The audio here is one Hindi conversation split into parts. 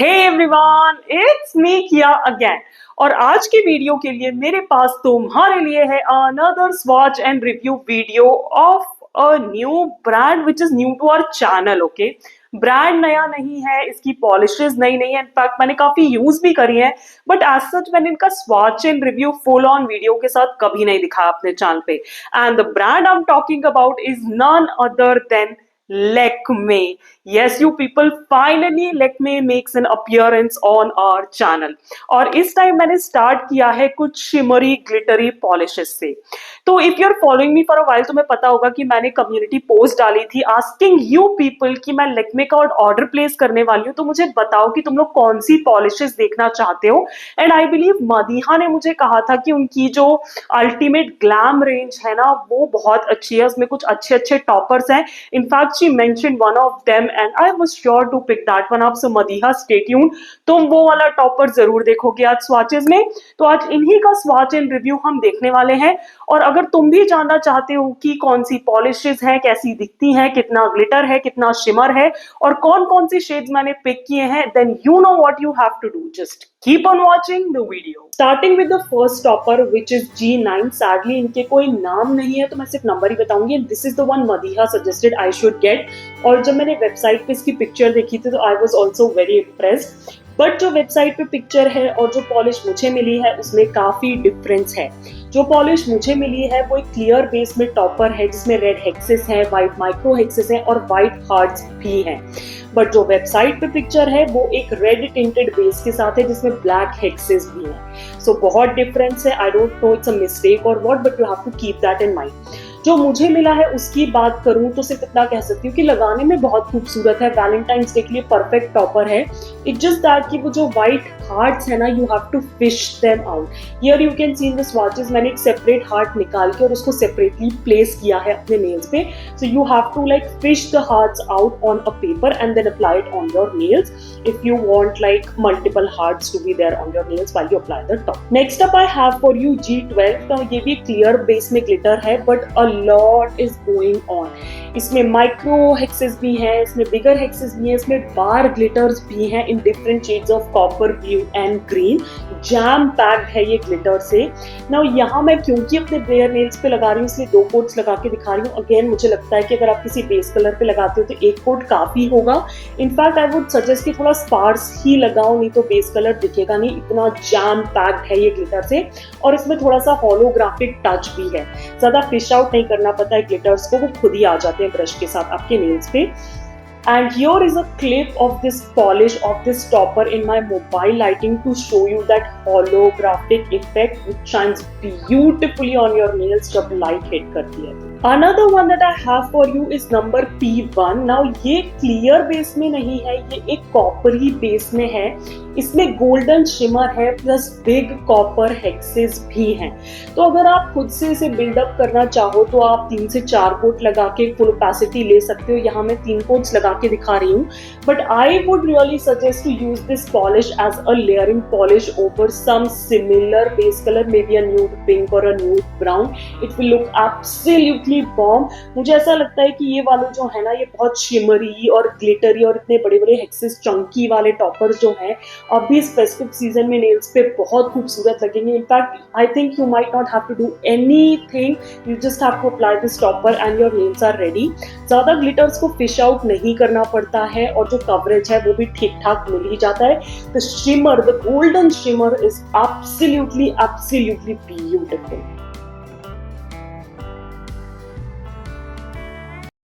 हे एवरीवन, इट्स मी किया अगेन। और आज की वीडियो के लिए मेरे पास तुम्हारे लिए है another swatch and review video of a new brand which is new to our channel. Okay, brand नया नहीं है, इसकी पॉलिशेस नई नहीं है, इनफैक्ट मैंने काफी यूज भी करी है, बट एज सच मैंने इनका swatch and review full on video के साथ कभी नहीं दिखा अपने चैनल पे। And the brand I am talking about is none other than Lakme. Yes, you people, finally Lakme makes an appearance on our channel. और इस टाइम मैंने स्टार्ट किया है कुछ शिमरी ग्लिटरी पॉलिशेस से। तो if you are following me for a while, तुम्हें पता होगा कि मैंने कम्युनिटी पोस्ट डाली थी आस्किंग यू पीपल कि मैं Lakme का ऑर्डर प्लेस करने वाली हूँ, तो मुझे बताओ कि तुम लोग कौन सी पॉलिशेस देखना चाहते हो। एंड आई बिलीव मदीहा ने मुझे कहा था कि उनकी जो अल्टीमेट ग्लैम रेंज है ना वो बहुत अच्छी है, उसमें कुछ अच्छे अच्छे टॉपर्स हैं। In fact she mentioned one of them and I was sure to pick that one up. So Madiha, stay tuned. तुम वो वाला टॉपर जरूर देखोगे आज स्वाचेस में। तो आज इन्हीं का स्वाच एंड रिव्यू हम देखने वाले हैं। और अगर तुम भी जानना चाहते हो कि कौन सी पॉलिशेस हैं, कैसी दिखती हैं, कितना ग्लिटर है, कितना शिमर है और कौन कौन सी शेड्स मैंने पिक किए हैं, then you know what you have to do. Just keep on watching the video. Starting with the first topper which is G9. Sadly इनके कोई नाम नहीं है तो मैं सिर्फ नंबर ही बताऊंगी। This is the one Madiha suggested I should get. और जब मैंने वेबसाइट पे इसकी पिक्चर देखी थी तो I was also very impressed. But जो वेबसाइट पे पिक्चर है और जो पॉलिश मुझे मिली है उसमें काफी डिफरेंस है। जो पॉलिश मुझे मिली है वो एक क्लियर बेस में टॉपर है जिसमें रेड हेक्सेस है, व्हाइट माइक्रो हेक्सेस है और व्हाइट हार्ट्स भी हैं। बट जो वेबसाइट पे पिक्चर है वो एक रेड टिंटेड बेस के साथ है जिसमें ब्लैक हेक्सेस भी हैं। सो बहुत डिफरेंस है। I don't know it's a mistake और what, but you have to keep that in mind. जो मुझे मिला है उसकी बात करूं तो सिर्फ इतना कह सकती हूँ कि लगाने में बहुत खूबसूरत है, वैलेंटाइंस डे के लिए परफेक्ट टॉपर है। इट्स जस्ट दैट कि वो जो व्हाइट हार्ट्स है ना, you have to fish them out. Here you can see in the swatches मैंने एक सेपरेट हार्ट निकाल के और उसको सेपरेटली प्लेस किया है अपने नेल्स पे। So you have to like fish the hearts out on a paper and then apply it on your nails if you want like multiple hearts to be there on your nails while you apply the top. Next up I have for you G12. तो ये भी clear base में glitter है but a lot is going on. इसमें micro hexes भी हैं, इसमें bigger hexes भी हैं, इसमें bar glitters भी हैं in different shades of copper, blue and green. Jam packed है ये glitter से। Now यहाँ मैं क्योंकि अपने bare nails पे लगा रही हूँ इसलिए 2 coats लगा के दिखा रही हूँ। Again मुझे लगता है कि अगर आप किसी base color पे लगाते हो तो 1 coat काफी होगा। In fact I would suggest कि थोड़ा स्पार्स ही लगाओ, नहीं तो बेस कलर दिखेगा नहीं। इतना जैम पैक्ड है ये ग्लिटर से और इसमें थोड़ा सा होलोग्राफिक टच भी है। ज्यादा फिश आउट नहीं करना पड़ता है ग्लिटर्स को, वो खुद ही आ जाते हैं ब्रश के साथ आपके नेल्स पे। And here is a clip of this polish of this topper in my mobile lighting to show you that holographic effect which shines beautifully on your nails जब light hit करती है। Another one that I have for you is number P1. Now ये clear base में नहीं है, ये एक coppery base में है। इसमें golden shimmer है plus big copper hexes भी हैं। तो अगर आप खुद से इसे build-up करना चाहो तो आप 3 से 4 कोट लगा के full opacity ले सकते हो। यहाँ मैं 3 कोट्स लगा के दिखा रही हूँ। But I would really suggest to use this polish as a layering polish over some similar base color, maybe a nude pink or a nude brown. It will look absolutely bomb. मुझे ऐसा लगता है कि ये वाले जो है ना ये बहुत शिमरी और ग्लिटरी और इतने बड़े बड़े हेक्सेस चंकी वाले टॉपर्स जो हैं अभी इस फेस्टिव सीजन में नेल्स पे बहुत खूबसूरत लगेंगे। In fact I think you might not have to do anything, you just have to apply this topper and your nails are ready. ज्यादा ग्लिटर्स को फिश आउट नहीं करना पड़ता है और जो कवरेज है वो भी ठीक ठाक मिल ही जाता है। The shimmer, the golden shimmer is absolutely beautiful.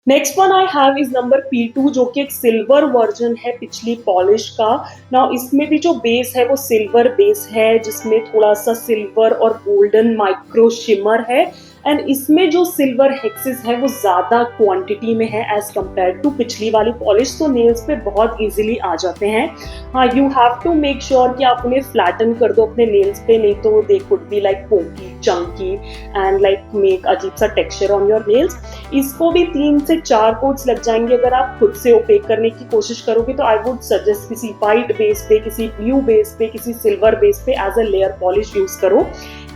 Next one I have is number P2 जो कि एक सिल्वर वर्जन है पिछली पॉलिश का। ना इसमें भी जो बेस है वो सिल्वर बेस है जिसमें थोड़ा सा सिल्वर और गोल्डन माइक्रो शिमर है। एंड इसमें जो सिल्वर हेक्सेस है वो ज्यादा क्वांटिटी में है एज कम्पेयर टू पिछली वाली पॉलिश, तो नेल्स पे बहुत इजीली आ जाते हैं। हाँ, you have to make sure कि आप उन्हें फ्लैटन कर दो अपने नेल्स पे, नहीं तो they could be like poke, Chunky and like make अजीब सा टेक्सचर ऑन योर नेल्स। इसको भी 3 से 4 कोट्स लग जाएंगे। अगर आप खुद से ओपेक करने की कोशिश करोगे तो आई वुड सजेस्ट किसी व्हाइट बेस पे, किसी ब्लू बेस पे, किसी सिल्वर बेस पे as a layer polish use करो।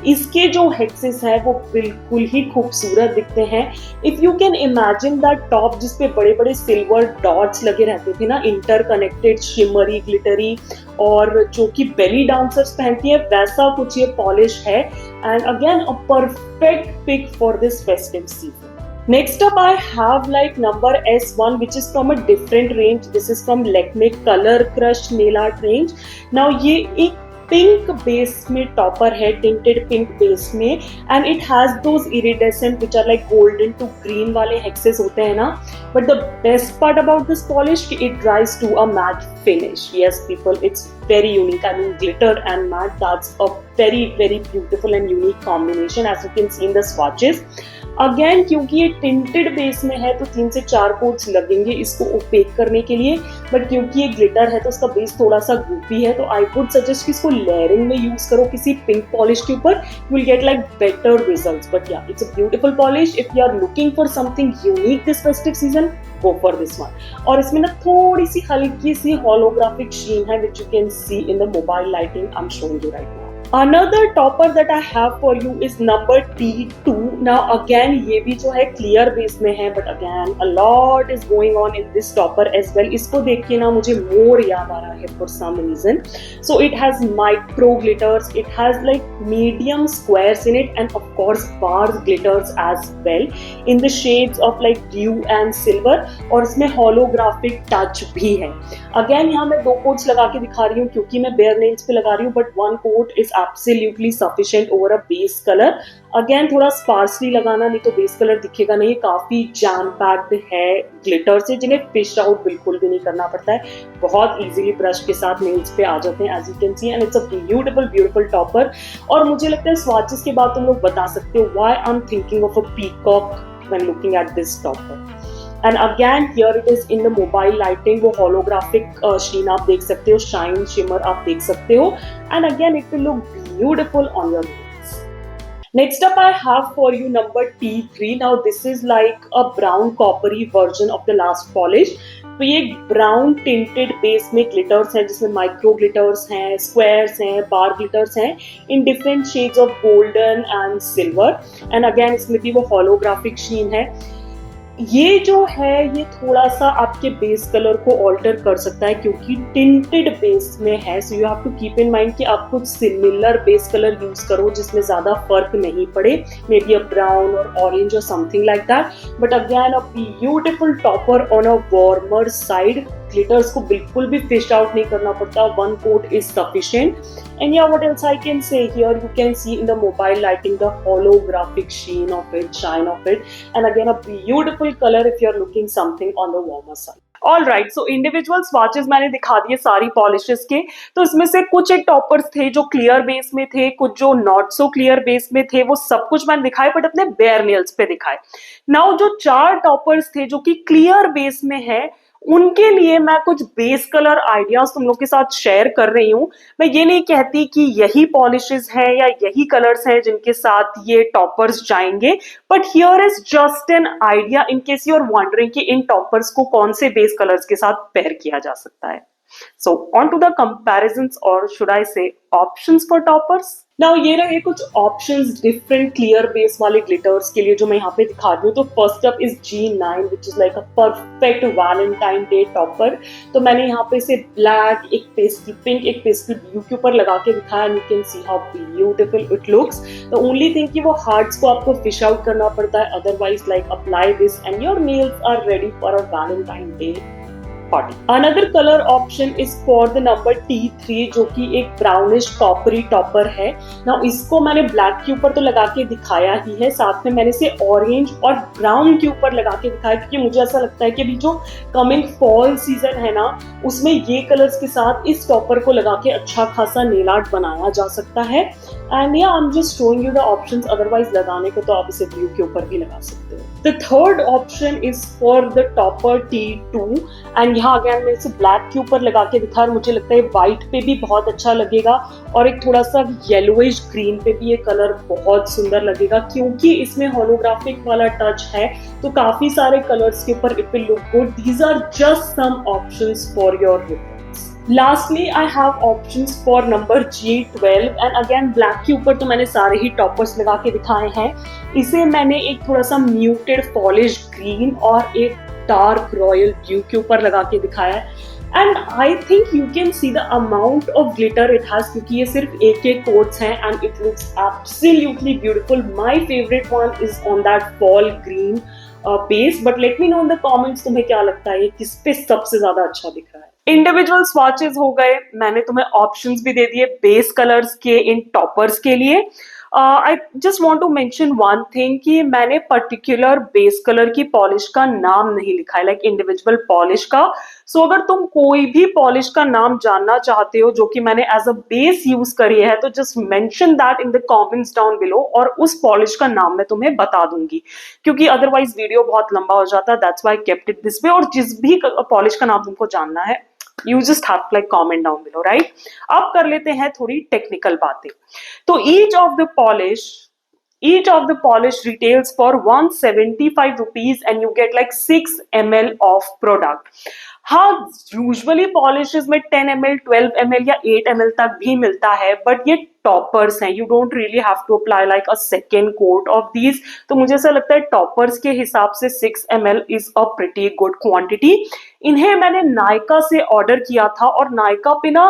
इसके जो हेक्सेस है वो बिल्कुल ही खूबसूरत दिखते हैं। If you can imagine that top जिसपे बड़े बड़े सिल्वर डॉट्स लगे रहते थे ना, इंटरकनेक्टेड, शिमरी, ग्लिटरी, और जो कि बेली डांसर्स पहनती है, वैसा कुछ ये पॉलिश है। And again a perfect pick for this festive season. Next up, I have like number S1, which is from a different range. This is from Lakme Color Crush Nail Art range. Now ये एक पिंक बेस में टॉपर है, टिंटेड पिंक बेस में, and it has those iridescent which are like golden to green वाले हेक्सेस होते हैं ना. But the best part about this polish, it dries to a matte finish. Yes people, it's very unique. I mean, glitter and matte, that's a very very beautiful and unique combination, as you can see in the swatches. Again क्योंकि ये टिंटेड बेस में है तो 3 से 4 कोट्स लगेंगे इसको ओपेक करने के लिए, बट क्योंकि ये ग्लिटर है तो उसका बेस थोड़ा सा गुफी है, तो आई वुड सजेस्ट कि इसको लेयरिंग में यूज करो किसी पिंक पॉलिश के ऊपर. You will get like better results. But yeah, it's a beautiful polish. If you are looking for something unique this festive season, go for this one. और इसमें ना थोड़ी सी हल्की सी holographic sheen है, which you can see in the mobile lighting I'm showing you right now. Another topper that I have for you is number T2. Now again ये भी जो है clear base में है, but again a lot is going on in this topper as well. इसको देख के ना मुझे more याद आ रहा है for some reason. So it has micro glitters, it has like medium squares in it, and of course bars glitters as well in the shades of like blue and silver, और इसमें holographic touch भी है. Again यहाँ मैं 2 कोट्स लगा के दिखा रही हूँ क्योंकि मैं bare nails पे लगा रही हूँ, but 1 coat is absolutely sufficient over a base color. Again थोड़ा sparsely लगाना, नहीं तो base color दिखेगा नहीं. काफी jam packed है glitter से, जिन्हें fish out बिल्कुल भी नहीं करना पड़ता है. बहुत easily brush के साथ nails पे आ जाते हैं, as you can see, and it's a beautiful beautiful topper. और मुझे लगता है swatches के बाद तुम लोग बता सकते हो why I'm thinking of a peacock when looking at this topper. And again here it is in the mobile lighting, वो holographic sheen आप देख सकते हो, shine shimmer आप देख सकते हो, and again it will look beautiful on your nails. Next up I have for you number T3. Now this is like a brown coppery version of the last polish. तो ये ब्राउन टिंटेड बेस में ग्लिटर्स हैं, जिसमें माइक्रो ग्लिटर्स हैं, स्क्वायर्स हैं, बार ग्लिटर्स हैं in different shades of golden and silver. And again इसमें भी वो holographic sheen है. ये जो है ये थोड़ा सा आपके बेस कलर को ऑल्टर कर सकता है क्योंकि टिंटेड बेस में है. So you have to keep in mind कि आप कुछ सिमिलर बेस कलर यूज करो जिसमें ज्यादा फर्क नहीं पड़े, मे बी अ ब्राउन और ऑरेंज और something like that. But again a beautiful topper on a warmer side. Glitters को बिल्कुल भी फिश आउट नहीं करना पड़ता, 1 coat is sufficient. And yeah, what else I can say? Here you can see in the mobile lighting the holographic sheen of it, shine of it, and again a beautiful color if you're looking something on the warmer side. All right, so individual swatches मैंने दिखा दिए सारी पॉलिशेस के. तो इसमें से कुछ एक टॉपर्स थे जो क्लियर बेस में थे, कुछ जो नॉट सो क्लियर बेस में थे, वो सब कुछ मैंने दिखाए बट अपने बेयर नेल्स पे दिखाए. नाउ जो 4 टॉपर्स थे जो कि क्लियर बेस में है, उनके लिए मैं कुछ बेस कलर आइडियाज तुम लोग के साथ शेयर कर रही हूँ. मैं ये नहीं कहती कि यही पॉलिशेस हैं या यही कलर्स हैं जिनके साथ ये टॉपर्स जाएंगे, but here is just an idea in case you are wondering कि इन टॉपर्स को कौन से बेस कलर्स के साथ पेयर किया जा सकता है. So on to the comparisons, or should I say options for toppers. Now ये रहे कुछ options different clear base वाले glitters के लिए जो मैं यहाँ पे दिखा रही हूँ. तो first up is G9 which is like a perfect Valentine Day topper. तो मैंने यहाँ पे से black, एक pastel pink, एक pastel blue के ऊपर लगा के दिखाया, and you can see how beautiful it looks. The only thing कि वो hearts को आपको fish out करना पड़ता है, otherwise like apply this and your nails are ready for a Valentine Day. Another color option is for the number T3 जो कि एक brownish coppery topper है. Now इसको मैंने black के ऊपर तो लगा के दिखाया ही है, साथ में मैंने इसे orange और brown के ऊपर लगा के दिखाया क्योंकि मुझे ऐसा लगता है कि अभी जो coming fall season है ना, उसमें ये colors के साथ इस topper को लगा के अच्छा खासा nail art बनाया जा सकता है. And yeah, I'm just showing you the options. Otherwise लगाने को तो आप इसे blue के ऊपर भी लगा सकते हो. The third option is for the topper T2 and यहाँ अगेन मैं इसे ब्लैक के ऊपर लगा के दिखा, मुझे लगता है व्हाइट पे भी बहुत अच्छा लगेगा और एक थोड़ा सा येलोइश ग्रीन पे भी ये कलर बहुत सुंदर लगेगा क्योंकि इसमें होलोग्राफिक वाला टच है. तो काफी सारे कलर्स के ऊपर it will look good. These are just some options for your reference. Lastly I have options for number G12 and again black के ऊपर तो मैंने सारे ही टॉपर्स लगा के दिखाए हैं। इसे मैंने एक थोड़ा सा म्यूटेड पॉलिश ग्रीन और एक डार्क रॉयल ब्लू के ऊपर लगा के दिखाया है। And I think you can see the amount of glitter it has, क्योंकि ये सिर्फ एक एक कोट्स हैं and it looks absolutely beautiful. My favourite one is on that fall green base, but let me know in the comments तुम्हें क्या लगता है किस पे सबसे ज्यादा अच्छा दिख रहा है। इंडिविजुअल स्वॉचेस हो गए, मैंने तुम्हें ऑप्शंस भी दे दिए बेस कलर्स के इन टॉपर्स के लिए। I just want to mention one thing कि मैंने पर्टिकुलर बेस कलर की पॉलिश का नाम नहीं लिखा है, लाइक इंडिविजुअल पॉलिश का। सो अगर तुम कोई भी पॉलिश का नाम जानना चाहते हो जो कि मैंने एज अ बेस यूज करी है, तो just mention that in the comments down below और उस पॉलिश का नाम मैं तुम्हें बता दूंगी, क्योंकि अदरवाइज वीडियो बहुत लंबा हो जाता है। That's why I kept it this way. और जिस भी पॉलिश का नाम तुमको जानना है, you just have to like comment down below, right? अब कर लेते हैं थोड़ी टेक्निकल बातें। तो each of the polish retails for 175 rupees and you get like 6 ml of product। हाँ, यूजुअली पॉलिशेस में 10 ml 12 ml या 8 ml तक भी मिलता है, बट ये टॉपर्स हैं, you don't really have to apply like a second coat of these. तो मुझे ऐसा लगता है टॉपर्स के हिसाब से 6 ml is a pretty good quantity. इन्हें मैंने नायका से ऑर्डर किया था और नायका पे ना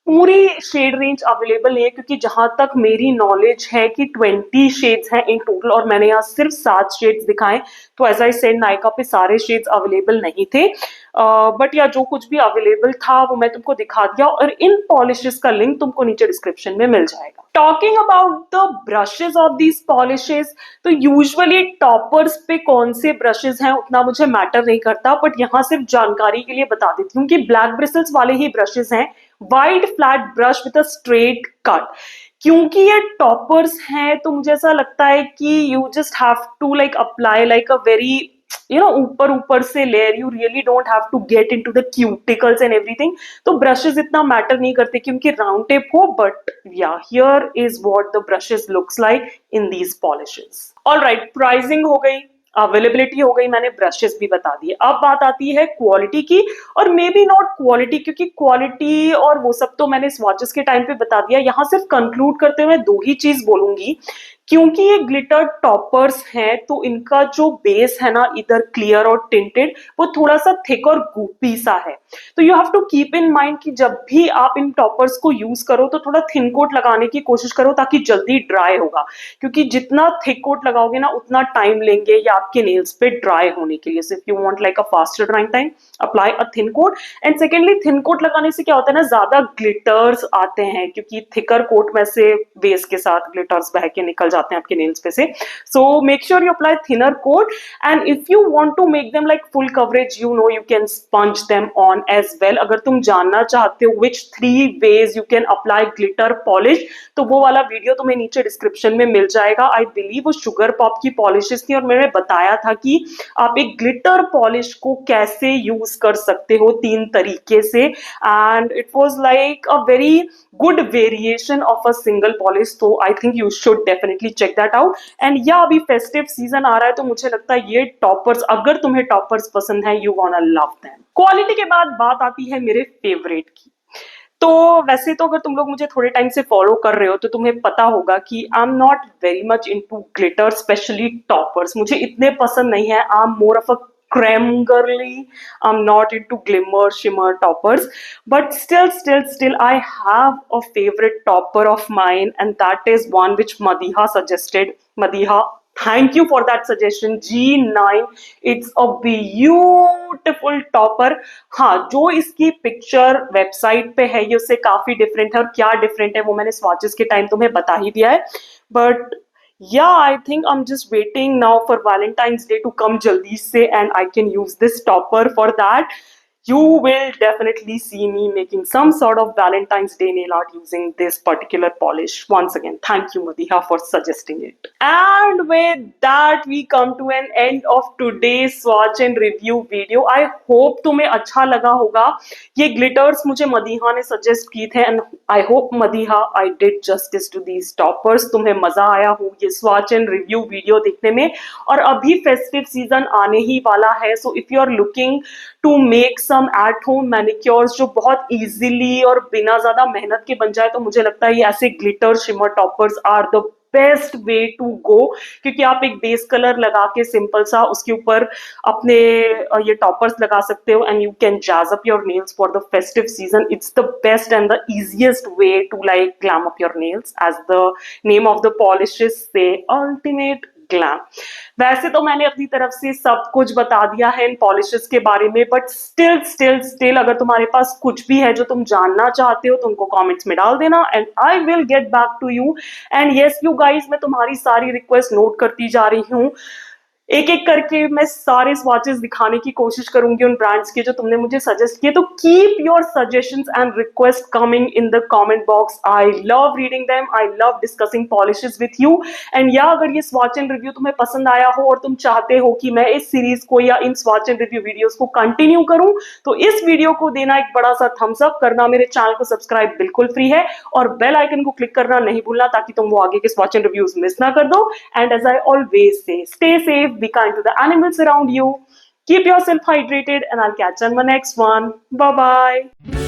पूरी शेड रेंज अवेलेबल है, क्योंकि जहां तक मेरी नॉलेज है कि 20 शेड्स हैं इन टोटल और मैंने यहाँ सिर्फ 7 शेड्स दिखाए। तो एज आई सेड नायका पे सारे शेड्स अवेलेबल नहीं थे, बट या जो कुछ भी अवेलेबल था वो मैं तुमको दिखा दिया और इन पॉलिशेस का लिंक तुमको नीचे डिस्क्रिप्शन में मिल जाएगा। Talking about the brushes of these polishes, तो यूजुअली टॉपर्स पे कौन से ब्रशेस हैं उतना मुझे मैटर नहीं करता, बट यहाँ सिर्फ जानकारी के लिए बता देती हूँ कि ब्लैक ब्रिसल्स वाले ही ब्रशेस हैं, wide flat brush with a straight cut. क्योंकि ये टॉपर्स हैं तो मुझे ऐसा लगता है कि you just have to like apply like a very ऊपर ऊपर से layer, you really don't have to get into the cuticles and everything. तो ब्रशेस इतना मैटर नहीं करते क्योंकि राउंड टिप हो, but yeah here is what the brushes looks like in these polishes. Alright, pricing हो गई, अवेलेबिलिटी हो गई, मैंने ब्रशेस भी बता दिए। अब बात आती है क्वालिटी की, और मे बी नॉट क्वालिटी, क्योंकि क्वालिटी और वो सब तो मैंने स्वॉचेस के टाइम पे बता दिया। यहां सिर्फ कंक्लूड करते हुए दो ही चीज बोलूंगी, क्योंकि ये ग्लिटर टॉपर्स हैं तो इनका जो बेस है ना, इधर क्लियर और टिंटेड, वो थोड़ा सा थिक और गुपी सा है। तो you have to keep in mind कि जब भी आप इन टॉपर्स को यूज करो तो थोड़ा थिन कोट लगाने की कोशिश करो ताकि जल्दी ड्राई होगा, क्योंकि जितना थिक कोट लगाओगे ना उतना टाइम लेंगे या आपके नेल्स पे ड्राई होने के लिए। So if you want like a faster drying time, apply a thin coat. And secondly, thin coat लगाने से क्या होता है ना, ज्यादा ग्लिटर्स आते हैं, क्योंकि थिकर कोट में से बेस के साथ ग्लिटर्स बह के निकल जाते हैं आपके नेल्स पे से। So make sure you apply thinner coat, and if you want to make them like full coverage, you know you can sponge them on as well. अगर तुम जानना चाहते हो which 3 ways you can apply glitter polish, तो वो वाला वीडियो तुम्हें नीचे डिस्क्रिप्शन में मिल जाएगा। आई बिलीव वो शुगर पॉप की पॉलिशेस थी और मैंने बताया था कि आप एक ग्लिटर पॉलिश को कैसे यूज कर सकते हो 3 तरीके से, and it was like a very good variation of a single polish. तो I think you should definitely check that out. And yeah अभी फेस्टिव सीजन आ रहा है तो मुझे लगता है ये टॉपर्स, अगर तुम्हें टॉपर्स पसंद है, you gonna love them. Quality के बाद बात आती है मेरे फेवरेट की। तो वैसे तो अगर तुम लोग मुझे थोड़े टाइम से फॉलो कर रहे हो तो तुम्हें पता होगा कि I am not very much into glitter, specially toppers. मुझे इतने पसंद नहीं है। I am more of a creme girly. I'm not into glimmer shimmer toppers, but still I have a favorite topper of mine, and that is one which Madiha suggested. Madiha, thank you for that suggestion. G9, it's a beautiful topper. हाँ, जो इसकी पिक्चर वेबसाइट पे है ये उससे काफी डिफरेंट है, और क्या डिफरेंट है वो मैंने स्वॉचेस के टाइम तुम्हें बता ही दिया है। But yeah, I think I'm just waiting now for Valentine's Day to come jaldi se, and I can use this topper for that. You will definitely see me making some sort of Valentine's Day nail art using this particular polish. Once again, thank you Madiha for suggesting it. And with that we come to an end of today's swatch and review video. I hope तुम्हें अच्छा लगा होगा। ये glitters मुझे मदीहा ने suggest की थे, and I hope Madiha I did justice to these toppers. तुम्हें मजा आया हो ये swatch and review video देखने में। और अभी festive season आने ही वाला है, so if you are looking to make some at home manicures जो बहुत इजीली और बिना ज्यादा मेहनत के बन जाए, तो मुझे लगता है ये ऐसे glitter shimmer toppers are the best way to go, क्योंकि आप एक बेस कलर लगा के सिंपल सा उसके ऊपर अपने ये टॉपर्स लगा सकते हो and you can jazz up your nails for the festive season. It's the best and the easiest way to like glam up your nails, as the name of the polishes say, ultimate glam. वैसे तो मैंने अपनी तरफ से सब कुछ बता दिया है इन पॉलिशेस के बारे में, बट स्टिल अगर तुम्हारे पास कुछ भी है जो तुम जानना चाहते हो तो उनको कमेंट्स में डाल देना and I will get back to you. And yes you guys, मैं तुम्हारी सारी रिक्वेस्ट नोट करती जा रही हूँ. एक एक करके मैं सारे स्वॉचेस दिखाने की कोशिश करूंगी उन ब्रांड्स के जो तुमने मुझे सजेस्ट किए. तो keep your suggestions and request coming in the comment box. I love reading them, I love discussing polishes with you. And या अगर ये स्वॉच एंड रिव्यू तुम्हें पसंद आया हो और तुम चाहते हो कि मैं इस सीरीज को या इन स्वॉच एंड रिव्यू वीडियोस को कंटिन्यू करूं, तो इस वीडियो को देना एक बड़ा सा थम्स अप करना, मेरे चैनल को सब्सक्राइब बिल्कुल फ्री है, और बेल आइकन को क्लिक करना नहीं भूलना ताकि तुम वो आगे के स्वॉच एंड रिव्यूज मिस ना कर दो. And as I always say, stay safe, be kind to the animals around you, keep yourself hydrated, and I'll catch you on my next one. Bye bye.